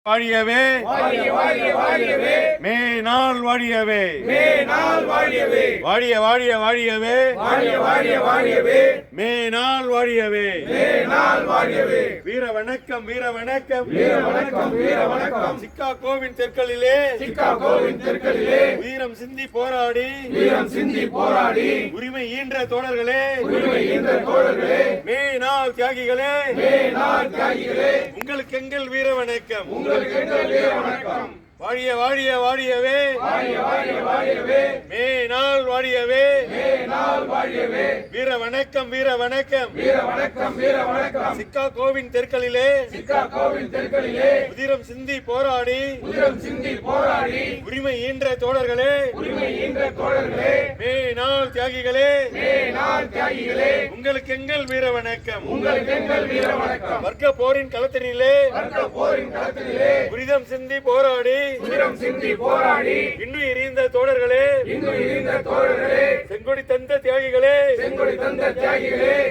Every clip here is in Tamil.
வாழியவே மே நாள் வாழியவே வாழிய வாழிய வாழியவே மே நாள் வாழியவே வீர வணக்கம் வீர வணக்கம் சிக்கா கோவின் தெற்களிலே வீரம் சிந்தி போராடி உரிமை ஈன்ற தோழர்களே மே நாள் தியாகிகளே உங்களுக்கு எங்கள் வீர வணக்கம் வாழிய வாழிய வாழியவே மே நாள் வாழியவே வீர வணக்கம் வீர வணக்கம் சிக்கா கோவின் தெற்களிலே உதிரம் சிந்தி போராடி உரிமை ஈன்ற தோழர்களே மே நாள் தியாகிகளே உங்களுக்கு எங்கள் வீர வணக்கம் வர்க்க போரின் களத்தினிலே உரிதம் சிந்தி போராடி இன்னும் எரிந்த தோழர்களே செங்கொடி தந்த தியாகிகளே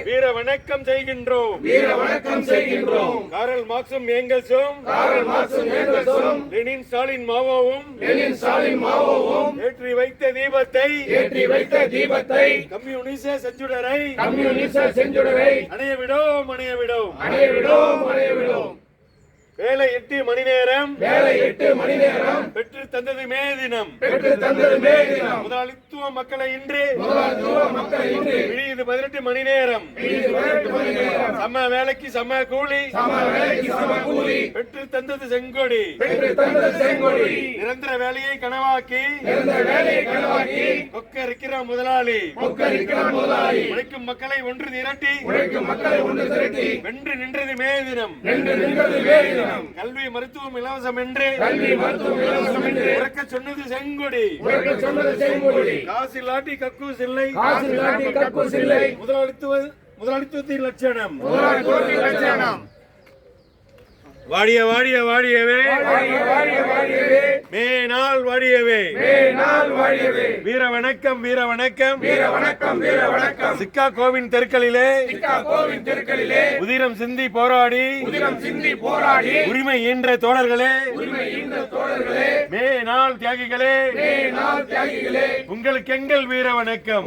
வீர வணக்கம் செய்கின்றோம் காரல் மார்க்சும் ஏங்கல்ஸும் லெனின் ஸ்டாலின் மாவோவும் ஏற்றி வைத்த தீபத்தை கம்யூனிச செஞ்சுடரை அணைய விடோம் வேலை 8 மணி நேரம் பெற்று தந்தது மே தினம் முதலாளித்துவ மக்களை இன்று விழியது 18 மணி நேரம் சம வேலைக்கு சம கூலி பெற்று தந்தது செங்கொடி நிரந்தர வேலையை கனவாக்கி கொக்கரிக்கிற முதலாளி உழைக்கும் மக்களை ஒன்று திரட்டி வென்று நின்றது மே தினம் கல்வி மருத்துவம் இலவசம் என்று உறக்க சொன்னது செங்கொடி காசு லாட்டி கக்கூஸ் இல்லை முதலாளித்துவத்தின் லட்சணம் வாழிய வாழிய வாழியவே மே நாள் வாழியவே வீர வணக்கம் சிக்கா கோவின் தெற்களிலே உதிரம் சிந்தி போராடி உரிமை ஈன்ற தோழர்களே மே நாள் தியாகிகளே உங்களுக்கு எங்கள் வீர வணக்கம்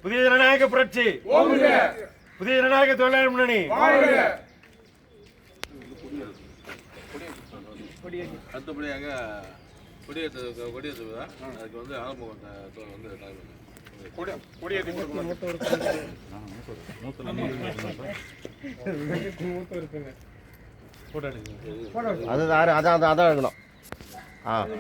புதிய ஜனநாயக புரட்சி புதிய ஜனநாயக தொழிலாளர் முன்னணி அடுத்தபடியாக கொடியேற்று அதுக்கு வந்து ஆரம்பம் அதான் இருக்கணும்.